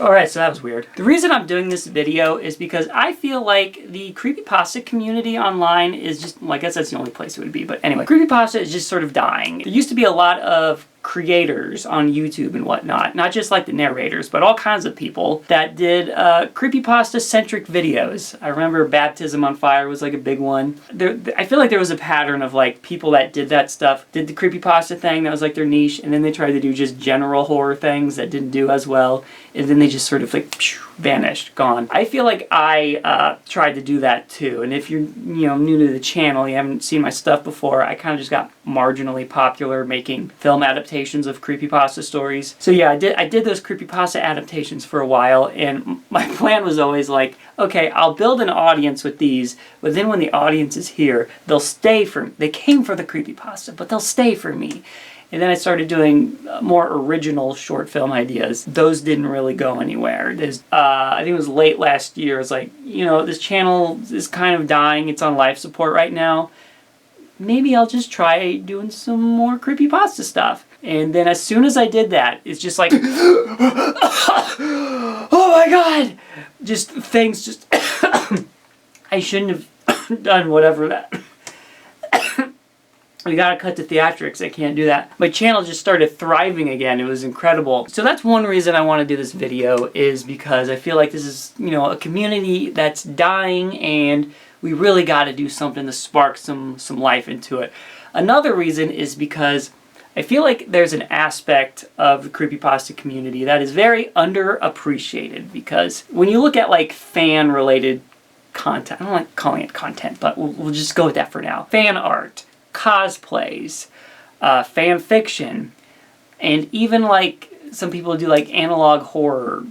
Alright, so that was weird. The reason I'm doing this video is because I feel like the creepypasta community online is just, well, I guess that's the only place it would be, but anyway, creepypasta is just sort of dying. There used to be a lot of creators on YouTube and whatnot, not just like the narrators, but all kinds of people that did creepypasta-centric videos. I remember Baptism on Fire was like a big one. I feel like there was a pattern of like people that did that stuff, did the creepypasta thing, that was like their niche, and then they tried to do just general horror things that didn't do as well, and then they just sort of like vanished, gone. I feel like I tried to do that too, and if you're new to the channel, you haven't seen my stuff before, I kind of just got marginally popular making film adaptations of creepypasta stories. So yeah, I did those creepypasta adaptations for a while, and my plan was always like, okay, I'll build an audience with these, but then when the audience is here, they came for the creepypasta, but they'll stay for me. And then I started doing more original short film ideas. Those didn't really go anywhere. I think it was late last year. It's like, this channel is kind of dying. It's on life support right now. Maybe I'll just try doing some more creepypasta stuff. And then as soon as I did that, it's just like, oh my god! Just things just, I shouldn't have done whatever that. We gotta cut to theatrics, I can't do that. My channel just started thriving again, it was incredible. So that's one reason I want to do this video, is because I feel like this is, a community that's dying, and we really gotta do something to spark some life into it. Another reason is because I feel like there's an aspect of the creepypasta community that is very underappreciated, because when you look at like fan-related content, I don't like calling it content, but we'll just go with that for now. Fan art, cosplays, fan fiction, and even like some people do like analog horror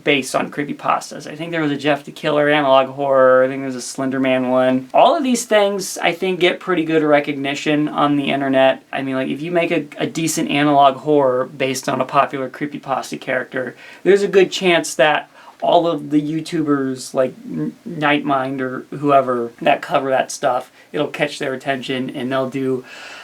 based on creepypastas. I think there was a Jeff the Killer analog horror, I think there's a Slender Man one. All of these things I think get pretty good recognition on the internet. I mean, like if you make a decent analog horror based on a popular creepypasta character, there's a good chance that all of the YouTubers like Nightmind or whoever that cover that stuff, it'll catch their attention and they'll do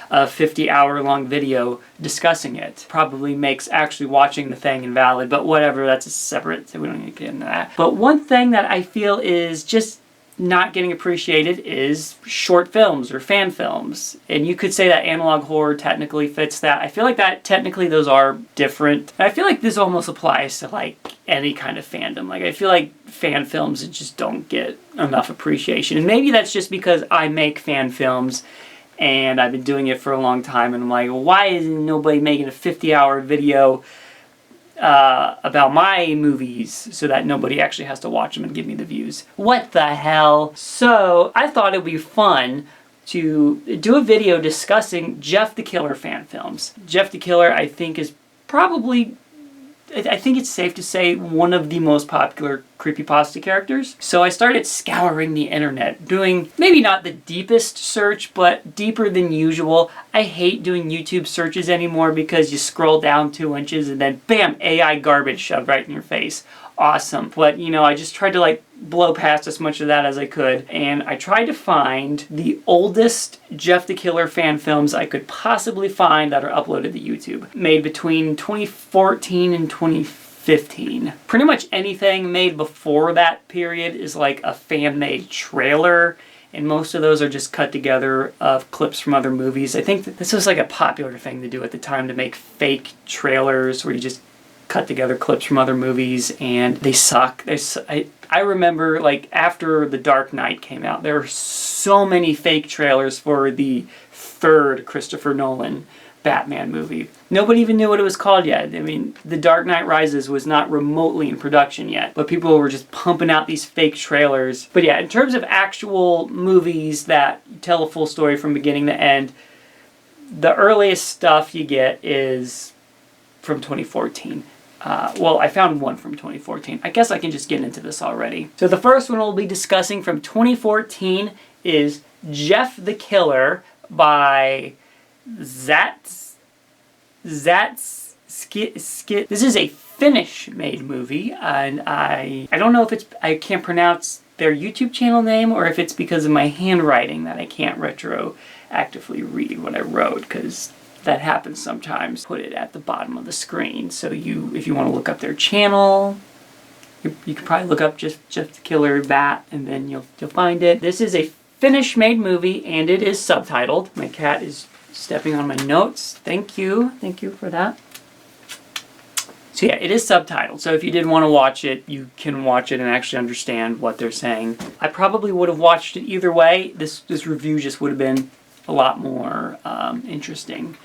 a 50-hour-long video discussing it. Probably makes actually watching the thing invalid, but whatever, that's a separate, so we don't need to get into that. But one thing that I feel is just not getting appreciated is short films or fan films. And you could say that analog horror technically fits that. I feel like that technically those are different. I feel like this almost applies to like any kind of fandom. Like I feel like fan films just don't get enough appreciation. And maybe that's just because I make fan films and I've been doing it for a long time, and I'm like, why isn't nobody making a 50-hour video about my movies so that nobody actually has to watch them and give me the views? What the hell? So I thought it would be fun to do a video discussing Jeff the Killer fan films. Jeff the Killer, I think, is probably, I think it's safe to say, one of the most popular creepypasta characters. So I started scouring the internet, doing maybe not the deepest search, but deeper than usual. I hate doing YouTube searches anymore because you scroll down 2 inches and then bam, AI garbage shoved right in your face. Awesome. But I just tried to like blow past as much of that as I could, and I tried to find the oldest Jeff the Killer fan films I could possibly find that are uploaded to YouTube, made between 2014 and 2015. Pretty much anything made before that period is like a fan-made trailer, and most of those are just cut together of clips from other movies. I think that this was like a popular thing to do at the time, to make fake trailers where you just cut together clips from other movies, and they suck. I remember like after The Dark Knight came out, there were so many fake trailers for the 3rd Christopher Nolan Batman movie. Nobody even knew what it was called yet. I mean, The Dark Knight Rises was not remotely in production yet, but people were just pumping out these fake trailers. But yeah, in terms of actual movies that tell a full story from beginning to end, the earliest stuff you get is from 2014. Well, I found one from 2014. I guess I can just get into this already. So the first one we'll be discussing from 2014 is Jeff the Killer by Zat Skit. This is a Finnish-made movie, and I don't know if I can't pronounce their YouTube channel name, or if it's because of my handwriting that I can't retroactively read what I wrote, because that happens sometimes. Put it at the bottom of the screen, so if you want to look up their channel, You can probably look up just Jeff the Killer Bat, and then you'll find it. This is a Finnish-made movie, and it is subtitled. My cat is stepping on my notes. Thank you for that. So yeah, it is subtitled. So if you did want to watch it, you can watch it and actually understand what they're saying. I probably would have watched it either way. This review just would have been a lot more interesting.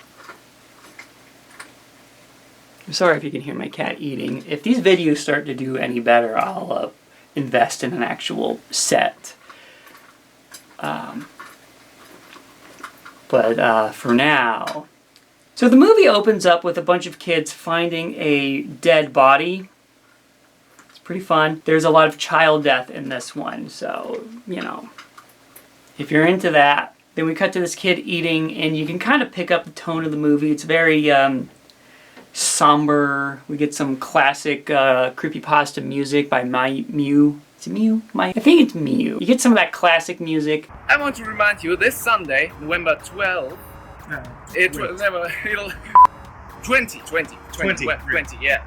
I'm sorry if you can hear my cat eating. If these videos start to do any better, I'll invest in an actual set. But for now... So the movie opens up with a bunch of kids finding a dead body. It's pretty fun. There's a lot of child death in this one, so, you know, if you're into that. Then we cut to this kid eating, and you can kind of pick up the tone of the movie. It's very somber. We get some classic creepypasta music by Mew. Is it Mew? I think it's Mew. You get some of that classic music. I want to remind you, this Sunday, November 12th, it'll 20, yeah.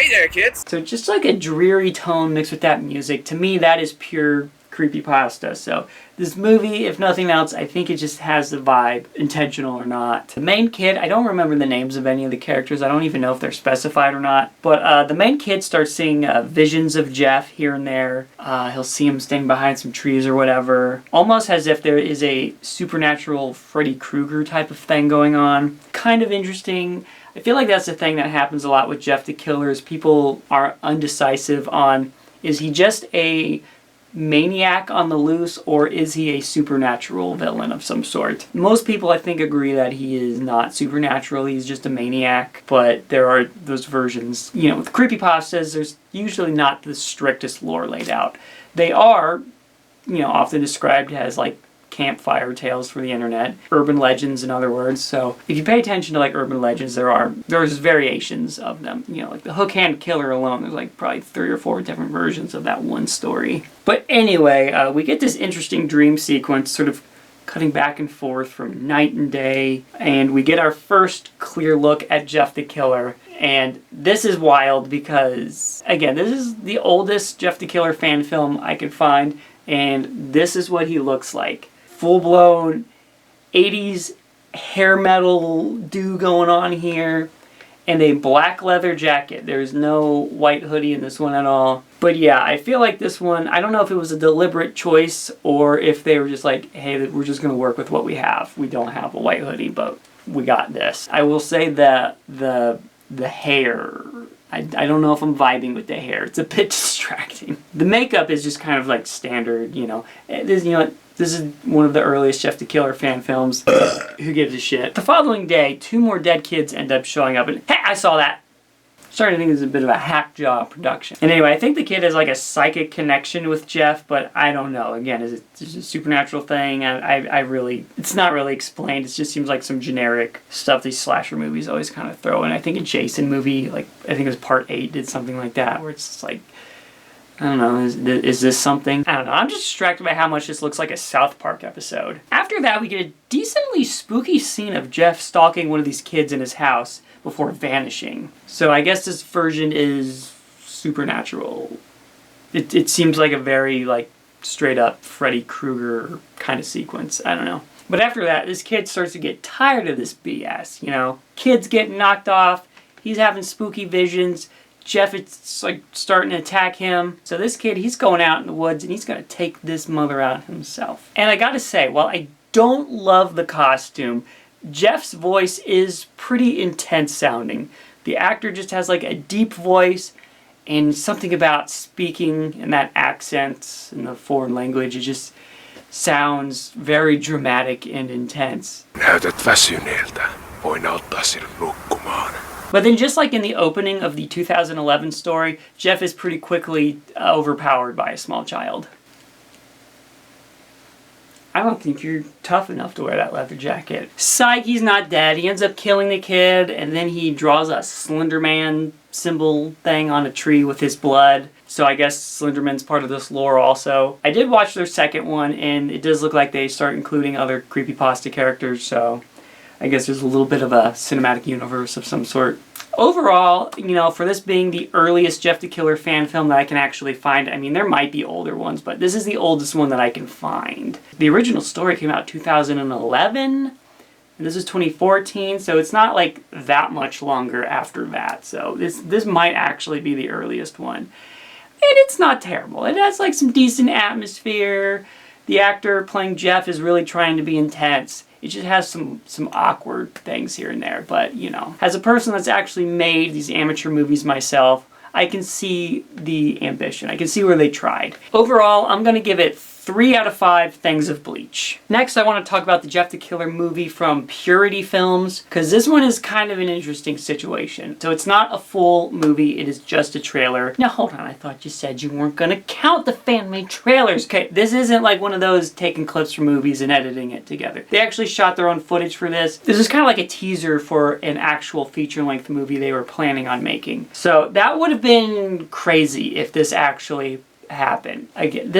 Hey there, kids! So just like a dreary tone mixed with that music, to me that is pure creepypasta. So this movie, if nothing else, I think it just has the vibe, intentional or not. The main kid, I don't remember the names of any of the characters. I don't even know if they're specified or not. But the main kid starts seeing visions of Jeff here and there. He'll see him standing behind some trees or whatever. Almost as if there is a supernatural Freddy Krueger type of thing going on. Kind of interesting. I feel like that's the thing that happens a lot with Jeff the Killer, is people are undecisive on, is he just a maniac on the loose, or is he a supernatural villain of some sort? Most people, I think, agree that he is not supernatural, he's just a maniac, but there are those versions. You know, with creepypastas, there's usually not the strictest lore laid out. They are, you know, often described as like campfire tales for the internet, urban legends in other words. So if you pay attention to like urban legends, there's variations of them. You know, like the Hook Hand Killer alone, there's like probably 3 or 4 different versions of that one story. But anyway, we get this interesting dream sequence sort of cutting back and forth from night and day, and we get our first clear look at Jeff the Killer. And this is wild because, again, this is the oldest Jeff the Killer fan film I could find, and this is what he looks like. Full-blown 80s hair metal do going on here, and a black leather jacket. There's no white hoodie in this one at all. But yeah, I feel like this one, I don't know if it was a deliberate choice or if they were just like, hey, we're just going to work with what we have. We don't have a white hoodie, but we got this. I will say that the hair, I don't know if I'm vibing with the hair. It's a bit distracting. The makeup is just kind of like standard, you know. This is one of the earliest Jeff the Killer fan films. Who gives a shit? The following day, 2 more dead kids end up showing up, and hey, I saw that! Starting to think this is a bit of a hack job production. And anyway, I think the kid has like a psychic connection with Jeff, but I don't know. Again, is it just a supernatural thing? It's not really explained. It just seems like some generic stuff these slasher movies always kind of throw in. I think a Jason movie, like I think it was Part 8, did something like that, where it's just like, I don't know, is this something? I don't know, I'm just distracted by how much this looks like a South Park episode. After that, we get a decently spooky scene of Jeff stalking one of these kids in his house before vanishing. So I guess this version is supernatural. It seems like a very, like, straight up Freddy Krueger kind of sequence. I don't know. But after that, this kid starts to get tired of this BS, you know? Kids getting knocked off, he's having spooky visions, Jeff is like starting to attack him. So this kid, he's going out in the woods and he's going to take this mother out himself. And I gotta say, while I don't love the costume, Jeff's voice is pretty intense sounding. The actor just has like a deep voice and something about speaking in that accent in the foreign language. It just sounds very dramatic and intense. Näytät väsyneeltä. Voin auttaa sinut nukkumaan. But then just like in the opening of the 2011 story, Jeff is pretty quickly overpowered by a small child. I don't think you're tough enough to wear that leather jacket. Psych, he's not dead. He ends up killing the kid, and then he draws a Slender Man symbol thing on a tree with his blood. So I guess Slenderman's part of this lore also. I did watch their second one, and it does look like they start including other creepypasta characters, so I guess there's a little bit of a cinematic universe of some sort. Overall, you know, for this being the earliest Jeff the Killer fan film that I can actually find, I mean, there might be older ones, but this is the oldest one that I can find. The original story came out 2011, and this is 2014, so it's not like that much longer after that. So this might actually be the earliest one. And it's not terrible. It has like some decent atmosphere. The actor playing Jeff is really trying to be intense. It just has some awkward things here and there, but you know, as a person that's actually made these amateur movies myself, I can see the ambition. I can see where they tried. Overall, I'm gonna give it 3 out of 5 things of bleach. Next, I want to talk about the Jeff the Killer movie from Purity Films, because this one is kind of an interesting situation. So it's not a full movie, it is just a trailer. Now hold on, I thought you said you weren't gonna count the fan-made trailers. Okay, this isn't like one of those taking clips from movies and editing it together. They actually shot their own footage for this. This is kind of like a teaser for an actual feature-length movie they were planning on making. So that would have been crazy if this actually happen. Again,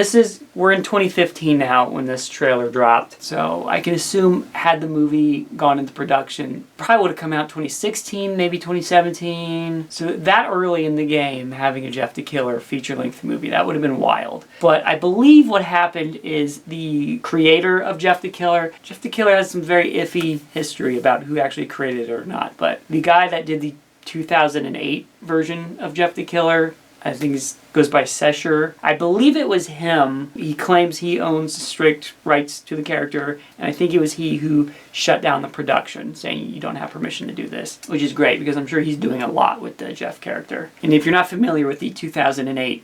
we're in 2015 now when this trailer dropped, so I can assume had the movie gone into production, probably would have come out 2016, maybe 2017. So that early in the game, having a Jeff the Killer feature-length movie, that would have been wild. But I believe what happened is the creator of Jeff the Killer has some very iffy history about who actually created it or not, but the guy that did the 2008 version of Jeff the Killer, I think he goes by Sesher. I believe it was him. He claims he owns strict rights to the character, and I think it was he who shut down the production, saying you don't have permission to do this, which is great because I'm sure he's doing a lot with the Jeff character. And if you're not familiar with the 2008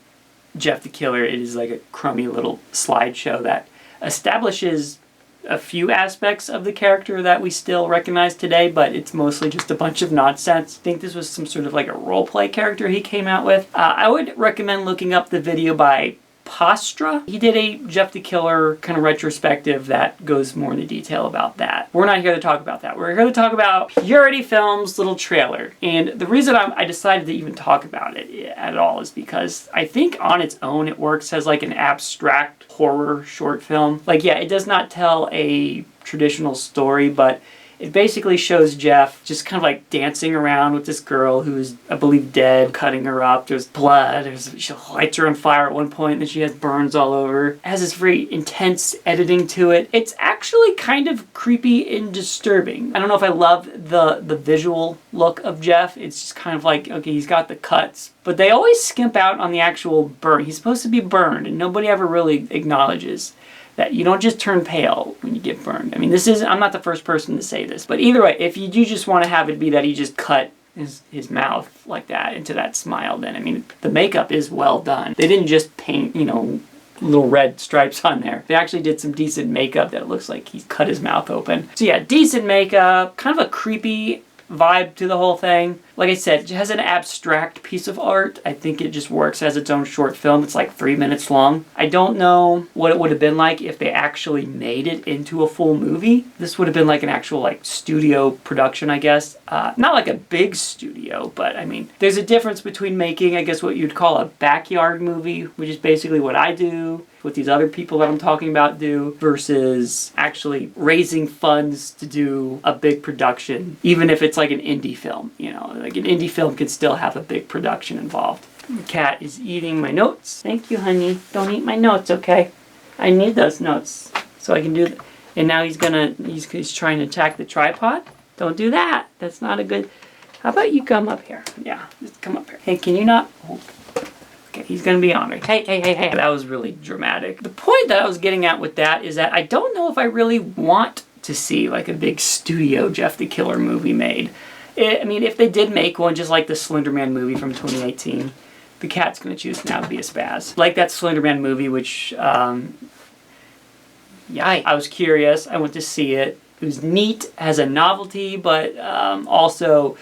Jeff the Killer, it is like a crummy little slideshow that establishes a few aspects of the character that we still recognize today, but it's mostly just a bunch of nonsense. I think this was some sort of like a roleplay character he came out with. I would recommend looking up the video by Pastra. He did a Jeff the Killer kind of retrospective that goes more into detail about that. We're not here to talk about that. We're here to talk about Purity Films' little trailer. And the reason I decided to even talk about it at all is because I think on its own it works as like an abstract horror short film. Like, yeah, it does not tell a traditional story, but it basically shows Jeff just kind of like dancing around with this girl who's, I believe, dead, cutting her up. There's blood. She lights her on fire at one point, and then she has burns all over. It has this very intense editing to it. It's actually kind of creepy and disturbing. I don't know if I love the visual look of Jeff. It's just kind of like, okay, he's got the cuts, but they always skimp out on the actual burn. He's supposed to be burned, and nobody ever really acknowledges that you don't just turn pale when you get burned. I mean, I'm not the first person to say this, but either way, if you do just want to have it be that he just cut his mouth like that into that smile, then I mean, the makeup is well done. They didn't just paint, you know, little red stripes on there. They actually did some decent makeup that looks like he's cut his mouth open. So yeah, decent makeup, kind of a creepy vibe to the whole thing. Like I said, it has an abstract piece of art. I think it just works as its own short film. It's like 3 minutes long. I don't know what it would have been like if they actually made it into a full movie. This would have been like an actual like studio production, I guess. Not like a big studio, but I mean, there's a difference between making, I guess, what you'd call a backyard movie, which is basically what I do, what these other people that I'm talking about do, versus actually raising funds to do a big production, even if it's like an indie film, you know, like an indie film can still have a big production involved. The cat is eating my notes. Thank you, honey. Don't eat my notes, okay? I need those notes so I can do that. And now he's trying to attack the tripod. Don't do that. That's not a good... How about you come up here? Yeah, just come up here. Hey, can you not... Okay, he's gonna be on me. Hey. That was really dramatic. The point that I was getting at with that is that I don't know if I really want to see like a big studio Jeff the Killer movie made. I mean, if they did make one just like the Slender Man movie from 2018, the cat's gonna choose now to be a spaz. Like that Slender Man movie, which, yeah, I was curious. I went to see it. It was neat, has a novelty, but also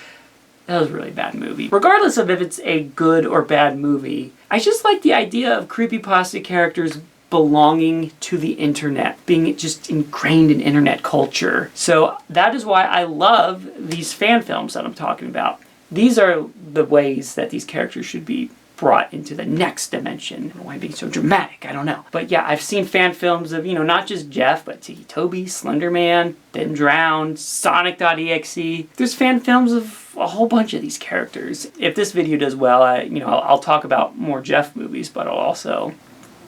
that was a really bad movie. Regardless of if it's a good or bad movie, I just like the idea of creepypasta characters belonging to the internet, being just ingrained in internet culture. So that is why I love these fan films that I'm talking about. These are the ways that these characters should be brought into the next dimension. I don't know why I'm being so dramatic, I don't know. But yeah, I've seen fan films of, not just Jeff, but Tiki Toby, Slender Man, Then Drowned, Sonic.exe. There's fan films of a whole bunch of these characters. If this video does well, I'll talk about more Jeff movies, but I'll also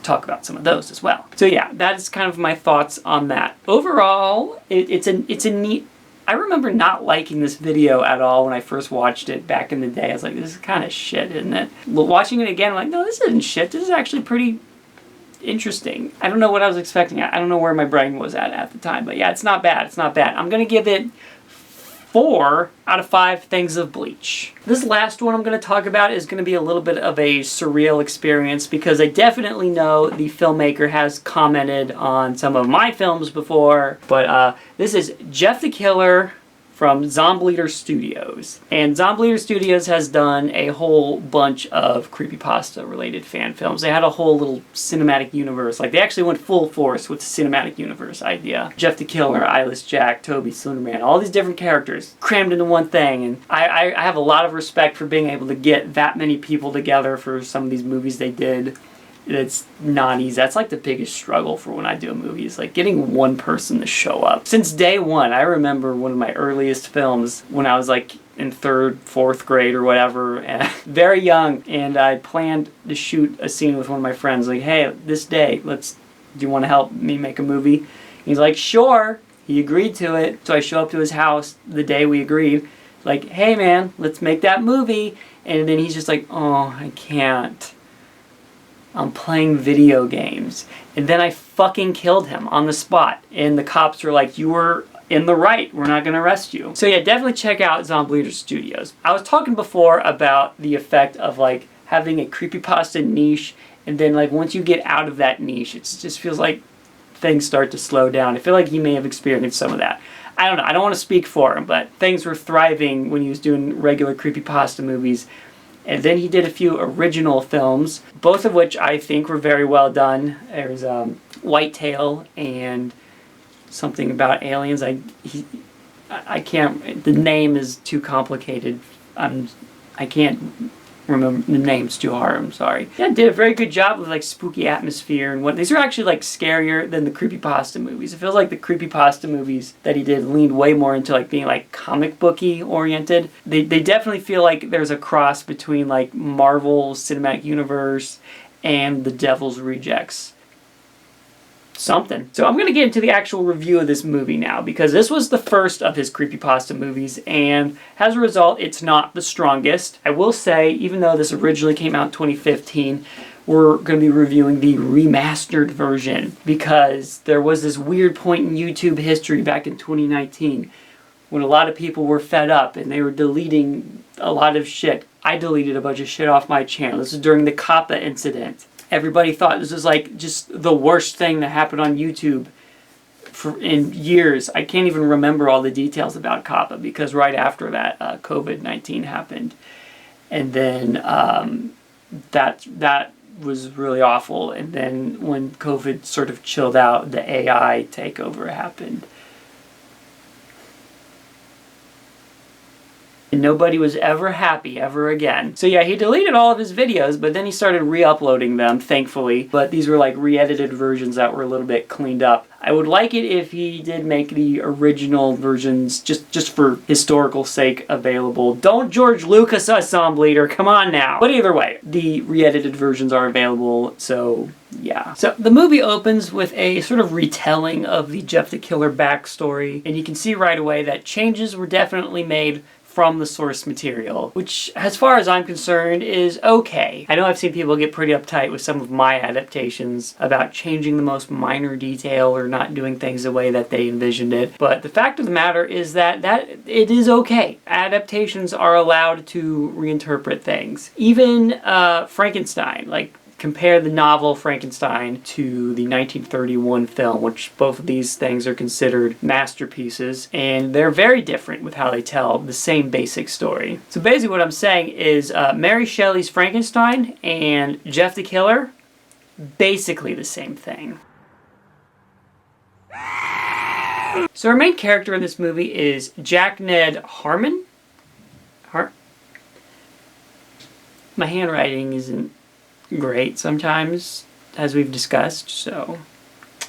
talk about some of those as well. So yeah, that is kind of my thoughts on that. Overall, it's a neat... I remember not liking this video at all when I first watched it back in the day. I was like, this is kind of shit, isn't it? Watching it again, I'm like, no, this isn't shit. This is actually pretty interesting. I don't know what I was expecting. I don't know where my brain was at the time. But yeah, it's not bad. It's not bad. I'm going to give it 4 out of 5 things of Bleach. This last one I'm going to talk about is going to be a little bit of a surreal experience because I definitely know the filmmaker has commented on some of my films before, but this is Jeff the Killer from Zomble Studios. And Zomble Studios has done a whole bunch of creepypasta related fan films. They had a whole little cinematic universe. Like, they actually went full force with the cinematic universe idea. Jeff the Killer, Eyeless Jack, Toby, Slenderman, all these different characters crammed into one thing. And I have a lot of respect for being able to get that many people together for some of these movies they did. It's not easy. That's like the biggest struggle for when I do a movie, is like getting one person to show up. Since day one, I remember one of my earliest films when I was like in 3rd, 4th grade or whatever, and very young, and I planned to shoot a scene with one of my friends, like, hey, this day, do you want to help me make a movie? And he's like, sure. He agreed to it. So I show up to his house the day we agreed, like, hey man, let's make that movie. And then he's just like, oh, I can't. I'm playing video games. And then I fucking killed him on the spot. And the cops were like, you were in the right. We're not going to arrest you. So yeah, definitely check out Zomble Studios. I was talking before about the effect of like having a creepypasta niche. And then like once you get out of that niche, it just feels like things start to slow down. I feel like he may have experienced some of that. I don't know. I don't want to speak for him, but things were thriving when he was doing regular creepypasta movies. And then he did a few original films, both of which I think were very well done. There's Whitetail and something about aliens. I can't, the name is too complicated. I can't remember the name's too hard, I'm sorry. Yeah, did a very good job with like spooky atmosphere and what these are actually like scarier than the creepypasta movies. It feels like the creepypasta movies that he did leaned way more into like being like comic booky oriented. They definitely feel like there's a cross between like Marvel Cinematic Universe and The Devil's Rejects. Something. So I'm going to get into the actual review of this movie now, because this was the first of his creepypasta movies, and as a result, it's not the strongest. I will say, even though this originally came out in 2015, we're going to be reviewing the remastered version, because there was this weird point in YouTube history back in 2019 when a lot of people were fed up and they were deleting a lot of shit. I deleted a bunch of shit off my channel. This is during the Kappa incident. Everybody thought this was like just the worst thing that happened on YouTube in years. I can't even remember all the details about Kappa, because right after that, COVID-19 happened. And then that was really awful. And then when COVID sort of chilled out, the AI takeover happened. And nobody was ever happy ever again. So yeah, he deleted all of his videos, but then he started re-uploading them, thankfully. But these were like re-edited versions that were a little bit cleaned up. I would like it if he did make the original versions just for historical sake available. Don't George Lucas us, Zomble, come on now. But either way, the re-edited versions are available, so yeah. So the movie opens with a sort of retelling of the Jeff the Killer backstory, and you can see right away that changes were definitely made from the source material, which, as far as I'm concerned, is okay. I know I've seen people get pretty uptight with some of my adaptations about changing the most minor detail or not doing things the way that they envisioned it, but the fact of the matter is that it is okay. Adaptations are allowed to reinterpret things. Even Frankenstein, like, compare the novel Frankenstein to the 1931 film, which both of these things are considered masterpieces, and they're very different with how they tell the same basic story. So basically what I'm saying is Mary Shelley's Frankenstein and Jeff the Killer, basically the same thing. So our main character in this movie is Jack Ned Harmon. My handwriting isn't great sometimes, as we've discussed, so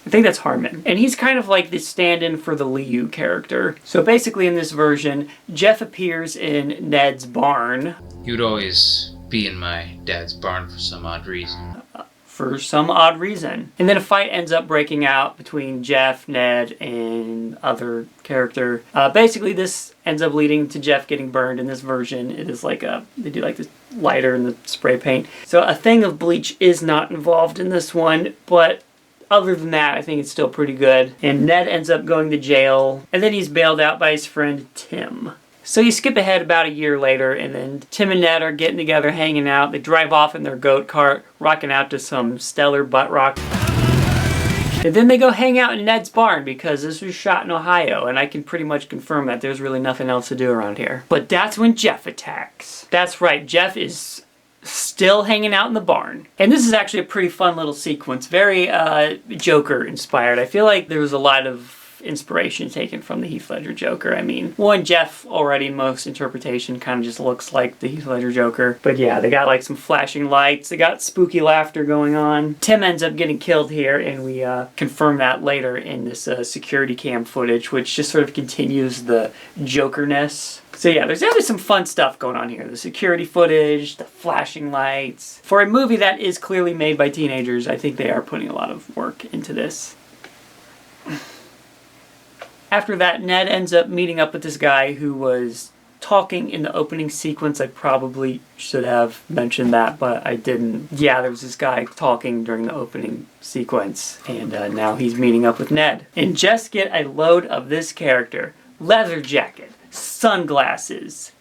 I think that's Harmon. And he's kind of like the stand-in for the Liu character. So basically in this version, Jeff appears in Ned's barn. He would always be in my dad's barn for some odd reason. And then a fight ends up breaking out between Jeff, Ned, and other character. Basically this ends up leading to Jeff getting burned in this version. It is like they do like this lighter and the spray paint. So a thing of bleach is not involved in this one, but other than that, I think it's still pretty good. And Ned ends up going to jail, and then he's bailed out by his friend Tim. So you skip ahead about a year later, and then Tim and Ned are getting together, hanging out. They drive off in their goat cart, rocking out to some stellar butt rock. And then they go hang out in Ned's barn because this was shot in Ohio, and I can pretty much confirm that there's really nothing else to do around here. But that's when Jeff attacks. That's right, Jeff is still hanging out in the barn. And this is actually a pretty fun little sequence, very Joker inspired. I feel like there was a lot of inspiration taken from the Heath Ledger Joker. I mean, one, Jeff already in most interpretation kind of just looks like the Heath Ledger Joker. But yeah, they got like some flashing lights, they got spooky laughter going on. Tim ends up getting killed here, and we confirm that later in this security cam footage, which just sort of continues the Jokerness. So yeah, there's definitely some fun stuff going on here. The security footage, the flashing lights. For a movie that is clearly made by teenagers, I think they are putting a lot of work into this. After that, Ned ends up meeting up with this guy who was talking in the opening sequence. I probably should have mentioned that, but I didn't. Yeah, there was this guy talking during the opening sequence, and now he's meeting up with Ned. And just get a load of this character. Leather jacket, sunglasses,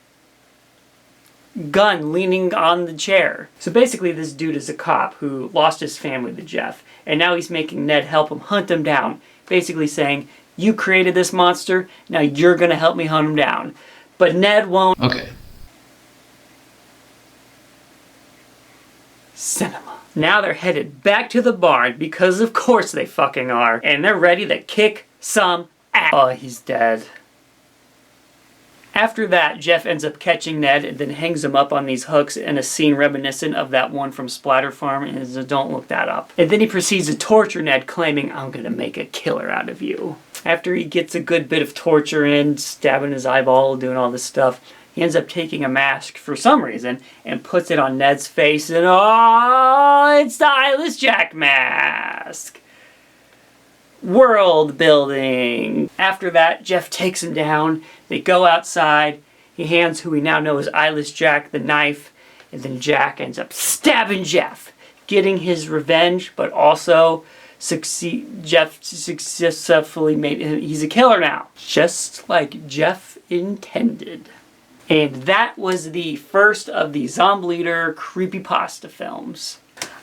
gun leaning on the chair. So basically this dude is a cop who lost his family to Jeff, and now he's making Ned help him hunt him down. Basically saying, you created this monster, now you're gonna help me hunt him down. But Ned won't. Okay. Cinema. Now they're headed back to the barn, because of course they fucking are, and they're ready to kick some ass. Oh, he's dead. After that, Jeff ends up catching Ned and then hangs him up on these hooks in a scene reminiscent of that one from Splatter Farm, and so don't look that up. And then he proceeds to torture Ned, claiming, I'm gonna make a killer out of you. After he gets a good bit of torture in, stabbing his eyeball, doing all this stuff, he ends up taking a mask for some reason and puts it on Ned's face, and oh, it's the Eyeless Jack mask. World building. After that, Jeff takes him down. They go outside. He hands who we now know as Eyeless Jack the knife, and then Jack ends up stabbing Jeff, getting his revenge, but also Jeff successfully made him. He's a killer now, just like Jeff intended. And that was the first of the Zomble creepypasta films.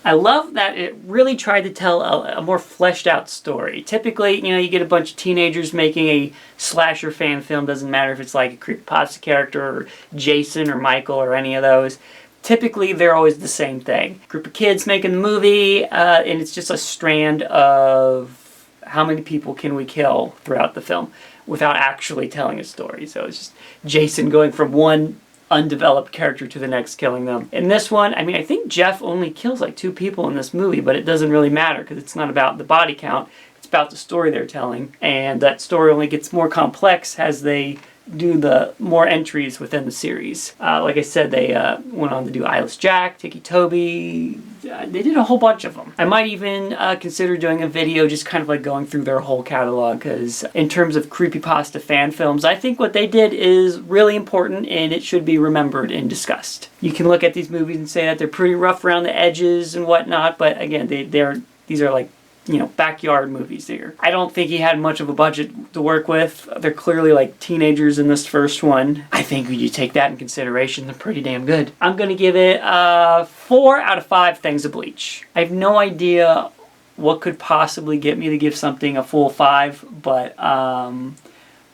I love that it really tried to tell a more fleshed out story. Typically, you know, you get a bunch of teenagers making a slasher fan film. Doesn't matter if it's like a creepypasta character or Jason or Michael or any of those. Typically, they're always the same thing. Group of kids making the movie, and it's just a strand of how many people can we kill throughout the film without actually telling a story. So it's just Jason going from one undeveloped character to the next, killing them. In this one, I mean, I think Jeff only kills like 2 people in this movie, but it doesn't really matter because it's not about the body count. It's about the story they're telling, and that story only gets more complex as they do the more entries within the series. Like I said, they went on to do Eyeless Jack, Tiki Toby. They did a whole bunch of them. I might even consider doing a video just kind of like going through their whole catalog, because in terms of creepypasta fan films, I think what they did is really important and it should be remembered and discussed. You can look at these movies and say that they're pretty rough around the edges and whatnot, but again, these are like, you know, backyard movies here. I don't think he had much of a budget to work with. They're clearly like teenagers in this first one. I think when you take that in consideration, they're pretty damn good. I'm gonna give it 4 out of 5 things of bleach. I have no idea what could possibly get me to give something a full 5, but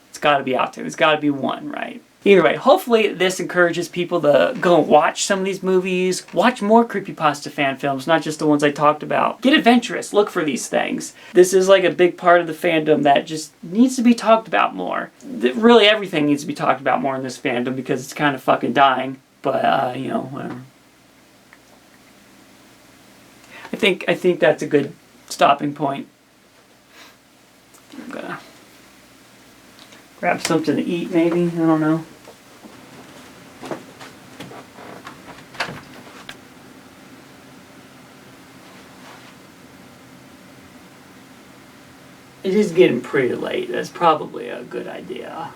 it's gotta be out there. It's gotta be 1, right? Either way, hopefully this encourages people to go and watch some of these movies, watch more creepypasta fan films, not just the ones I talked about. Get adventurous, look for these things. This is like a big part of the fandom that just needs to be talked about more. Really everything needs to be talked about more in this fandom because it's kind of fucking dying, but you know, whatever. I think that's a good stopping point. I'm gonna grab something to eat, maybe. I don't know. It is getting pretty late. That's probably a good idea.